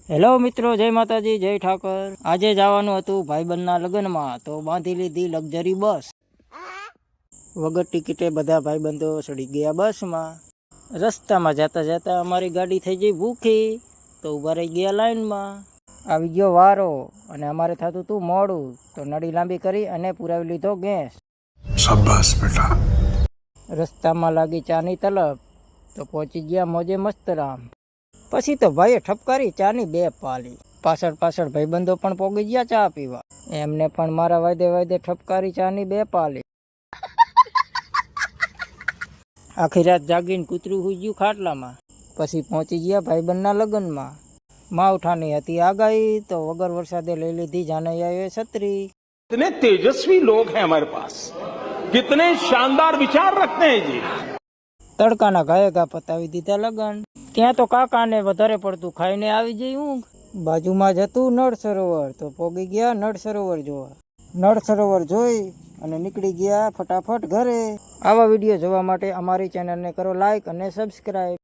Hello મિત્રો, જય માતાજી, જય ઠાકર। આજે જવાનું હતું ભાઈબંધના લગ્નમાં, તો બાંધી લીધી લક્ઝરી બસ। વગર ટિકિટે બધા ભાઈબંધો ચડી ગયા બસમાં। રસ્તામાં જતા જતા અમારી ગાડી થઈ ગઈ ભૂખી, તો ઊભા રહી ગયા લાઈનમાં। આવી ગયો વારો અને અમારે થતું હતું મોડું, તો નળી લાંબી કરી અને પુરાવી લીધો ગેસ। શાબાશ બેટા। રસ્તામાં લાગી ચાની તલબ, તો પહોંચી ગયા મોજે મસ્તરામ। પછી તો ભાઈએ ઠપકારી ચાની 2 પાલી। પાછળ પાછળ ભાઈબંધો પણ પોગી ગયા ચા પીવા, એમને પણ મારા વાયદે વાયદે ઠપકારી ચાની 2 પાલી। આખી રાત જાગીને કૂતરું હુઈ ગયું ખાટલામાં। પછી પહોંચી ગયા ભાઈબંધના લગ્નમાં। માવઠાની હતી આગાહી, તો વગર વરસાદે લઈ લીધી જાનૈયાએ છત્રી। कितने तेजस्वी लोग हैं हमारे पास, कितने शानदार विचार रखते हैं जी। તડકાના ઘાયે ઘા પતાવી દીધા લગન। ત્યાં તો કાકાને વધારે પડતું ખાઈને આવી જઈ ઊંઘ। બાજુમાં જ હતું નળ સરોવર, તો પોગી ગયા નળ સરોવર જોવા। નળ સરોવર જોઈ અને નીકળી ગયા ફટાફટ ઘરે। આવા વિડીયો જોવા માટે અમારી ચેનલને કરો લાઈક અને સબસ્ક્રાઈબ।